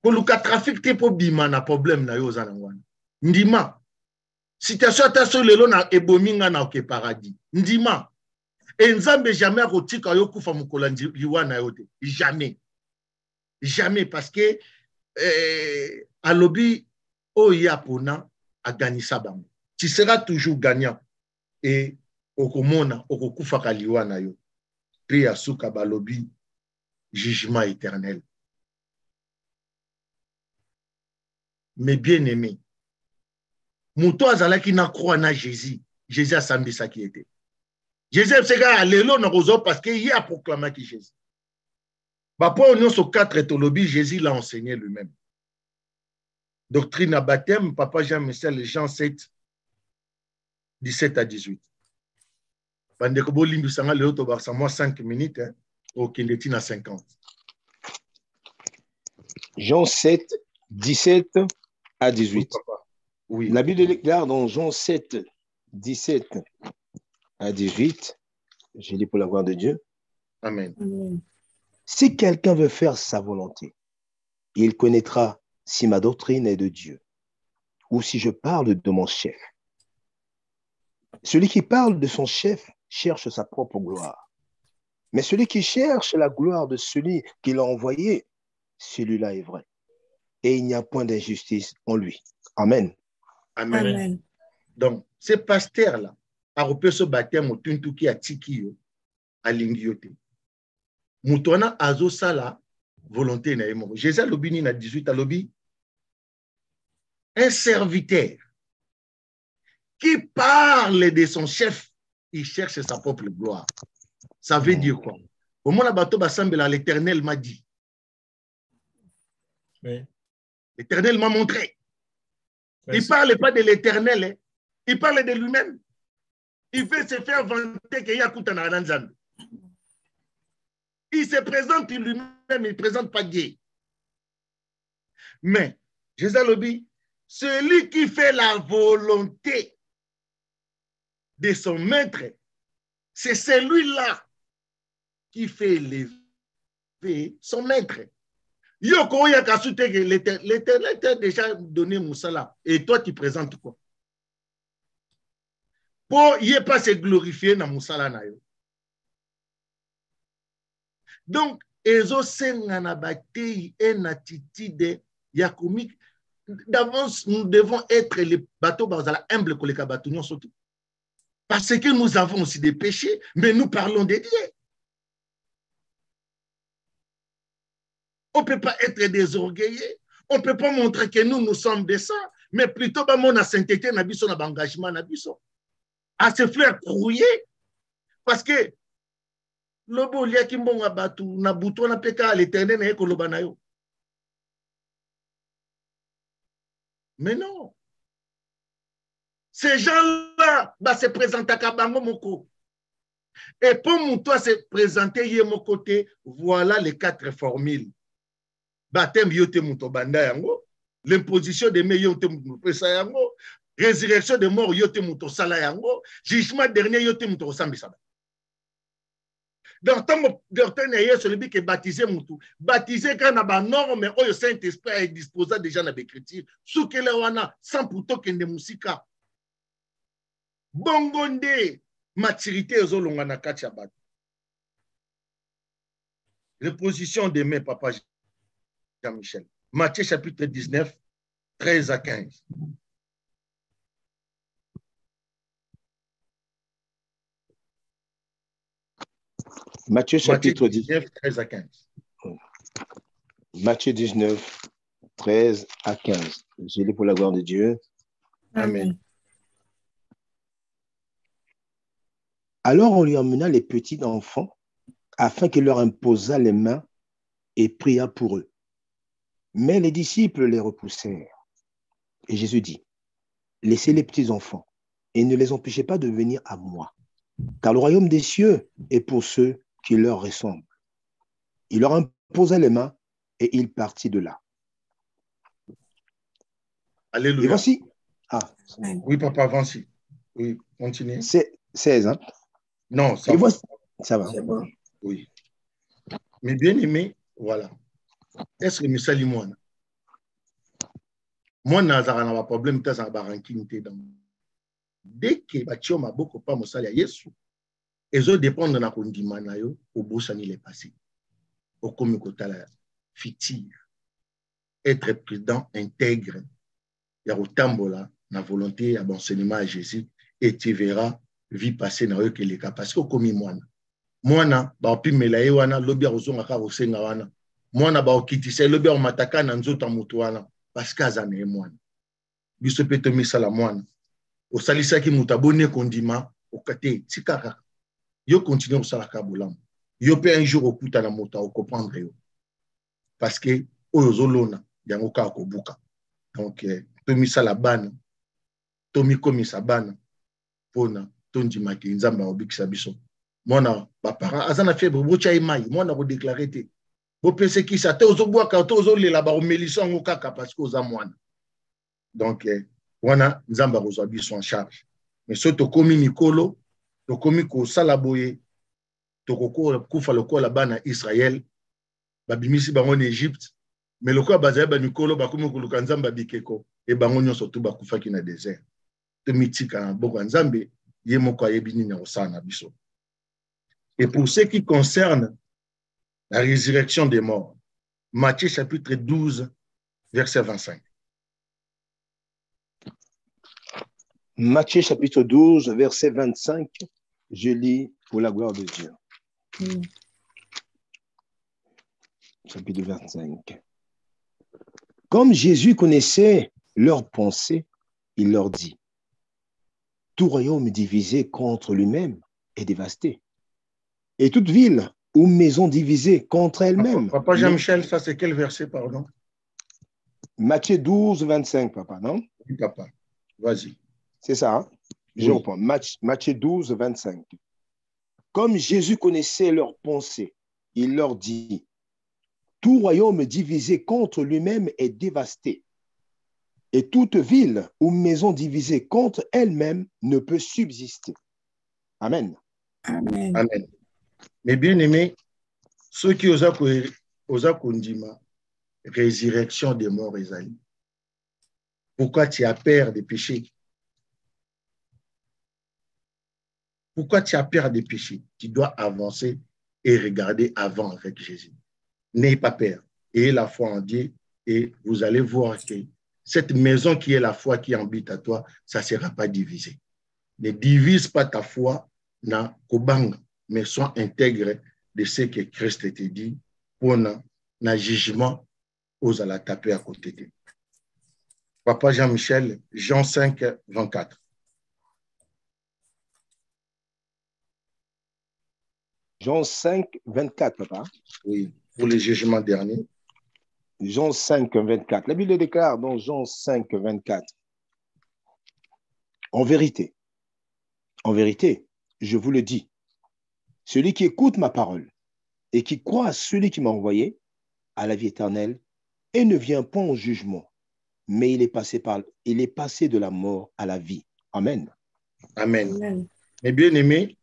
Pour le trafic, tu peux bima na problème na yo zanangwana. Ndima. Situation ta so lelo na ebominga na ke paradis. Ndima. Et nzambe jamais rotika yo kufa mukola liwana yote. Jamais. Jamais parce que alobi oya pona a gagné ça bango. Tu seras toujours gagnant et okomona okokufa ka liwana yo. Pe asuka balobi jugement éternel. Mais bien aimé, Mouto azalaki na croix na Jésus. Jésus a sambi ça qui était. Jésus c'est gars lelo na rozo parce que il a proclamé que Jésus. Bah pour nous sur 4 éthologies, Jésus l'a enseigné lui-même. Doctrine à baptême, Papa Jean Michel, Jean 7, 17 à 18. Bandeko bo limbi sanga lelo to barsa moi 5 minutes hein, au kindeti na 50. Jean 7, 17 à 18. Oui. La Bible déclare dans Jean 7, 17 à 18, je lis pour la gloire de Dieu. Amen. Amen. Si quelqu'un veut faire sa volonté, il connaîtra si ma doctrine est de Dieu ou si je parle de mon chef. Celui qui parle de son chef cherche sa propre gloire. Mais celui qui cherche la gloire de celui qui l'a envoyé, celui-là est vrai. Et il n'y a point d'injustice en lui. Amen. Amen. Amen. Donc, ce pasteur-là, a repéré ce baptême au tuntuki à Tikio, à Lingiote. Moutouana azo sala, volonté na emo. Jésus lobini na 18 à lobby. Un serviteur qui parle de son chef, il cherche sa propre gloire. Ça veut dire quoi? Au moment où l'Éternel m'a dit. Oui. L'Éternel m'a montré. Il ne parle pas de l'Éternel, hein. Il parle de lui-même. Il veut se faire vanter qu'il y a Koutana Nzambe. Il se présente lui-même, il ne présente pas Dieu. Mais, Jésus a dit, celui qui fait la volonté de son maître, c'est celui-là qui fait élever son maître. Yoko yakasute que l'Éternel t'a déjà donné Moussala. Et toi, tu présentes quoi? Pour y pas se glorifier dans Moussala na yo. Donc, ezo sengana batei en attitude yakomique. D'avance, nous devons être les bateaux bazala humbles que les kabatunions surtout. Parce que nous avons aussi des péchés, mais nous parlons de Dieu. On ne peut pas être désorgueillé. On ne peut pas montrer que nous sommes des saints, mais plutôt la sainteté, notre engagement, à se faire trouiller. Parce que lobo lia kimbonga batu na buto na peka l'éternel na ekoloba na yo. Mais non. Ces gens-là se présentent à Kabango Moko. Et pour toi se présenter yé mon côté, voilà les 4 formules. Baptême yote muto banda yango, l'imposition des meilleurs yote muto pesa yango, résurrection des morts yote muto sala yango, jugement dernier yote muto sambisa. Donc, tant celui qui est baptisé, baptisé quand on a norme, mais le Saint-Esprit est disposé déjà dans l'écriture, sous que le wana, sans plutôt qu'il y ait des musika. Bongonde, maturité, ezolongana kachabat. Reposition des mains, papa Jean-Michel. Matthieu chapitre 19, 13 à 15. Matthieu chapitre 19, 13 à 15. Matthieu 19, 13 à 15. Je lis pour la gloire de Dieu. Amen. Alors on lui emmena les petits enfants afin qu'il leur imposât les mains et pria pour eux. Mais les disciples les repoussèrent. Et Jésus dit, laissez les petits enfants et ne les empêchez pas de venir à moi, car le royaume des cieux est pour ceux qui leur ressemblent. Il leur imposa les mains et il partit de là. Alléluia. Et voici. Oui, papa, avance. Oui, continue. C'est 16, hein? Non, ça et va. Voici... Ça va. C'est bon. Oui. Mais bien aimé, voilà. Est-ce que je salue moi? Moi, je n'ai pas de problème de ranking. Dès que je n'ai pas de salaire, et je dépend de la condition au bout de l'année passée. Au comité fictif. Être prudent, intègre. Il y a autant de la volonté, à l'enseignement à Jésus, et tu verras vie passer dans eux que les cas. Parce que comme moi, mwana ba opimela wana lobi azonga ka osenga wana mwana ba okitisa lobi o mataka na nzota mutu wana parce que azana e mwana biso peto misala mwana osalisa ki mutu abone kondima okate tikaka yo continue osala ka bolamu yo pe un jour okuta na mutu o comprendre yo parce que oyo zolona yango ka ko buka donc to misala bana to mikomisa bana pona tondima ki nzamba obikisa biso mwana bapara azana fièvre bocha imai mwana ko déclarer te bo pese ki sa te ozobwaka te ozolela ba omelisa ngo kaka parce que oza mwana donc wana nzamba kozwa biso en charge mais so to komi mikolo to komi ko sala boye to ko kufa lokola bana Israël babimisi bango en Égypte mais lokola bazaya ba mikolo bakomi ko luka nzamba bikeko e bango nyonso to bakufa ki na désert to mitika boko nzambe ye moko ayebi nini osana biso. Et pour ce qui concerne la résurrection des morts, Matthieu chapitre 12, verset 25. Matthieu chapitre 12, verset 25, je lis pour la gloire de Dieu. Chapitre 25. Comme Jésus connaissait leurs pensées, il leur dit, tout royaume divisé contre lui-même est dévasté. Et toute ville ou maison divisée contre elle-même. Papa Jean-Michel, ça c'est quel verset, pardon? Matthieu 12, 25, papa, non? Oui, papa. Vas-y. C'est ça, hein? Je reprends. Matthieu 12, 25. Comme Jésus connaissait leurs pensées, il leur dit, tout royaume divisé contre lui-même est dévasté, et toute ville ou maison divisée contre elle-même ne peut subsister. Amen. Amen. Amen. Mais bien aimé, ceux qui osent dire résurrection des morts, Isaïe. Pourquoi tu as peur des péchés? Pourquoi tu as peur des péchés? Tu dois avancer et regarder avant avec Jésus. N'ayez pas peur. Ayez la foi en Dieu et vous allez voir que cette maison qui est la foi qui habite à toi, ça ne sera pas divisé. Ne divise pas ta foi dans Kobanga, mais sois intègre de ce que Christ te dit pour un jugement aux à la taper à côté de. Papa Jean-Michel, Jean 5, 24. Jean 5, 24, papa. Oui, pour le jugement dernier. Jean 5, 24. La Bible déclare dans Jean 5, 24. En vérité, je vous le dis, celui qui écoute ma parole et qui croit à celui qui m'a envoyé à la vie éternelle et ne vient pas en jugement, mais il est passé de la mort à la vie. Amen. Amen. Amen. Mais bien aimé,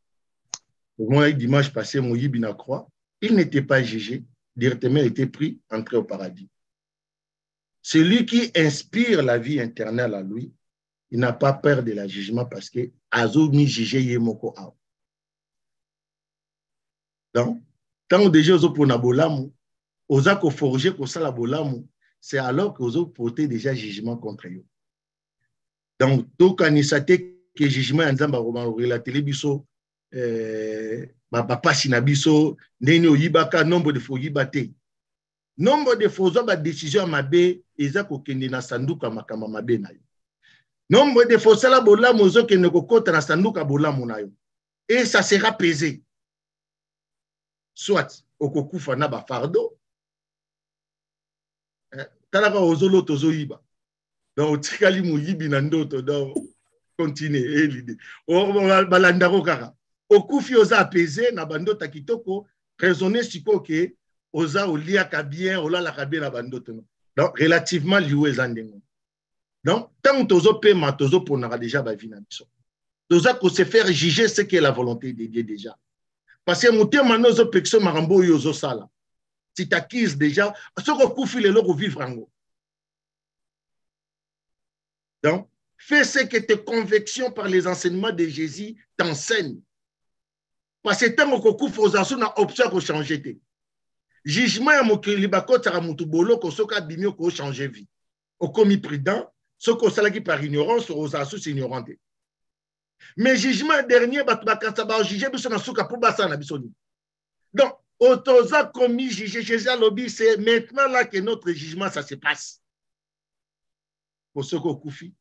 pour moi, dimanche passé, Moïse Bina croix, il n'était pas jugé, directement il était pris, entré au paradis. Celui qui inspire la vie éternelle à lui, il n'a pas peur de la jugement parce que Azo mi jugé yemoko a. Donc, tant déjà aux pour Nabolamu, aux a forger pour ça la bolamu, c'est alors que aux porté déjà jugement contre eux. Donc, tout quand il s'était que jugement en Zamba la télévision, papa sinabiso, neni oyibaka nombre de faux yibate. Nombre de faux décision mabe, ils a kokende na sanduka makama mabe na yo. Nombre de faux sala bolamu ozo kende kokota na sanduka bolamu na yo. Et ça sera pesé. Soit au kokufa na ba fardo, talaka ozolo tozo yiba. Donc tikali mu yibi na ndoto donc continue l'idée. O balandako kaka. Okufi oza apaiser na bandota kitoko, raisonner siko ke oza oliaka bien, olalaka bien na bandoto. Donc relativement lié zandengo. Donc tant tozo pema tozo ponaka déjà ba vie na biso. Toza ko se faire juger ce qui est la volonté de Dieu déjà. Parce que motema nozo pekso marambo yozo sala. Tu t'acquises déjà, ce que kufi le logo vivre ango. Donc, fais ce que tes convictions par les enseignements de Jésus t'enseignent. Parce que tant que kufi ozasu na option ko changer. Jugement ya mokili bakota mutu bolo ko soka bimio ko changer vie. Au commis prudent, ce que cela qui par ignorance ozasu c'est ignorant. Mais jugement dernier, bakasa juger biso na suka pour basa na bisoni. Donc, autosa commis juger Jésus lobby, c'est maintenant là que notre jugement ça se passe. Pour ce qu'on koufi,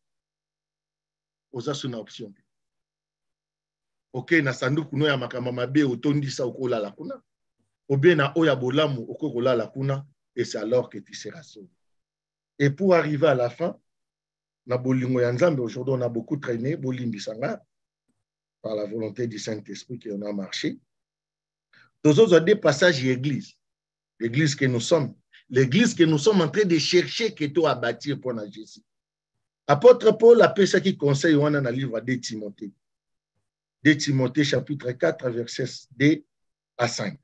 ozasu na option. Ok, na sanduku no ya makama mabe otondi sa okola la kuna. Obé na oya bolamu okola la kuna et c'est alors que tu seras sauvé. Et pour arriver à la fin, na bolingo ya Nzambe aujourd'hui on a beaucoup traîné bolimbi sanga par la volonté du Saint-Esprit qui en a marché. Tous autres des passages d'église, l'église que nous sommes en train de chercher que toi à bâtir pour Jésus. Apôtre Paul appelle ça qui conseille on a dans le livre de Timothée. De Timothée chapitre 4 versets 2 à 5.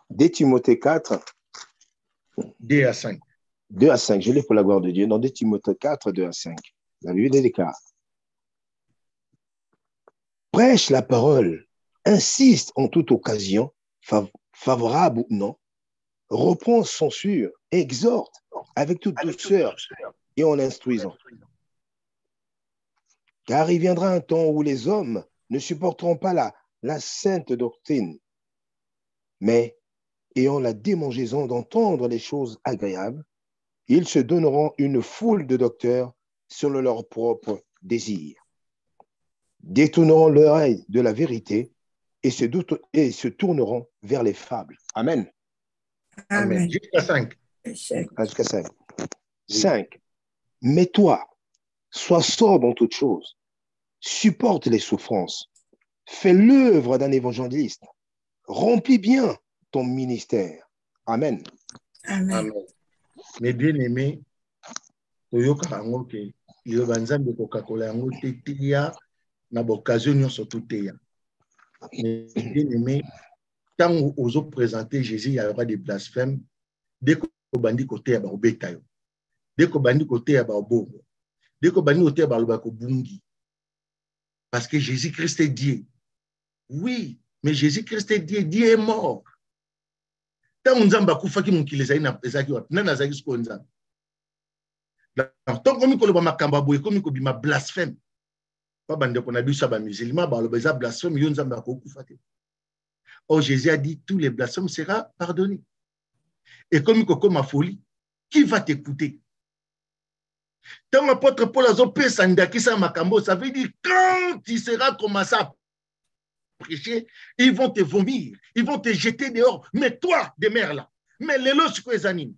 De Timothée 4 2 à 5. 2 à 5, je l'ai pour la gloire de Dieu. Dans 2 Timothée 4, 2 à 5. La Bible déclare. Prêche la parole, insiste en toute occasion, favorable ou non, reprend, censure, exhorte avec toute douceur et en instruisant. Car il viendra un temps où les hommes ne supporteront pas la sainte doctrine, mais ayant la démangeaison d'entendre les choses agréables, ils se donneront une foule de docteurs selon leur propre désir, détourneront l'oreille de la vérité et se tourneront vers les fables. Amen. Amen. Jusqu'à 5. Jusqu'à 5. 5. Mais toi, sois sobre en toutes choses, supporte les souffrances, Fais l'œuvre d'un évangéliste. Remplis bien ton ministère. Amen. Amen. Amen. Mais bien aimé, toyoka yango ke liloba nzambe kokakola yango te teya na occasion nyonso to teya. Mais bien aimé, tant ozo présenter Jésus, il y aura des blasphèmes. Dès que bandi côté ya ba obeta yo. Dès que bandi côté ya ba obongo. Dès que bandi côté ya ba loba ko bungi. Parce que Jésus-Christ est Dieu. Oui, mais Jésus-Christ est Dieu. Dieu est mort. Tant on zamba kufaki mukile zai na ezaki wa nana zaki sko nzamba. Tant comme ko loba makamba boye comme ko bima blasphème. Pas bande ko na biso ba musulman ba loba za blasphème yo nzamba ko kufate. Oh, Jésus a dit tous les blasphèmes seront pardonnés. Et comme il ma folie, qui va t'écouter? Tant l'apôtre Paul a zopé sandaki sa makambo, ça veut dire quand tu seras commencé à prêcher, ils vont te vomir, ils vont te jeter dehors. Mais toi, demeure là. Mais les lots sur les animes,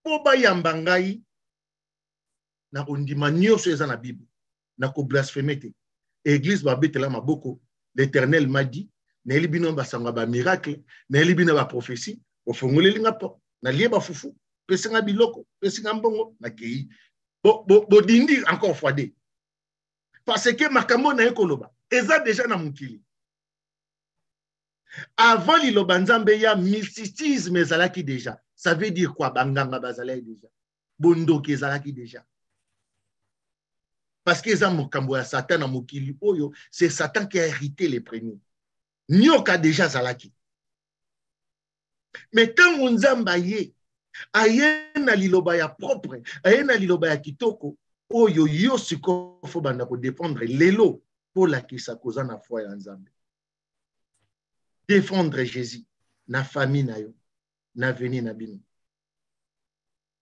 pour bayambangai, na ondima nyoso eza na Bible, na ko blasphémer te. Église ba betela maboko, l'Éternel m'a dit, na elibino ba sanga ba miracle, na elibino ba prophétie, au fongoleli nga po. Na lieba fufu, pesinga biloko, pesinga mbongo, na kei. Bo dindi encore fois de. Parce que makambo na ekoloba, eza déjà na mukili. Avant liloba nzambe ya mysticisme ezalaki déjà. Ça veut dire quoi? Banganga bazalaki déjà. Bondoki ezalaki déjà. Parce que eza makambo ya Satan na mukili oyo, c'est Satan qui a hérité les premiers. Nyoka déjà zalaki. Mais quand on nzamba ye, aye na liloba ya propre, aye na liloba ya kitoko, oyo yo siko fo banda ko défendre lelo pour la kisa koza na foi ya nzambe. Défendre Jésus na famille na yo, na veni na bino,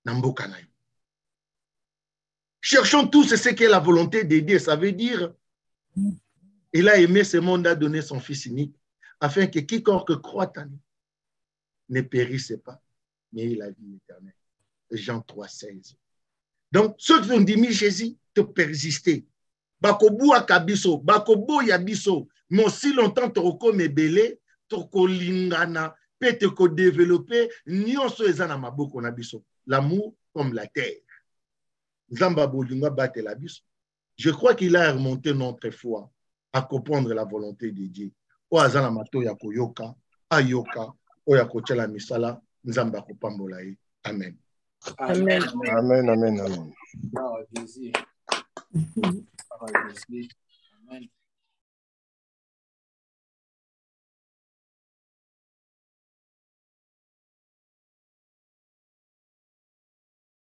na mboka na yo. Cherchons tous ce qu'est la volonté de Dieu, ça veut dire il a aimé ce monde, a donné son fils unique, afin que quiconque croit en lui ne périsse pas, mais il a vie éternelle. Jean 3,16. Donc, ceux qui ont dit, Jésus, te persister. Bakobu akabiso, bakobo yabiso, mais aussi longtemps te reko mebele, te reko lingana, pe te ko développer, nyonso ezana maboko na biso. L'amour comme la terre. Zamba bolinga bate la biso. Je crois qu'il a remonté notre foi à comprendre la volonté de Dieu. O azana mato ya koyoka, ayoka, oya kochela misala, nzamba kopambola ye. Amen. Amen. Amen, amen, amen. Gloire à Jésus. Gloire à Jésus.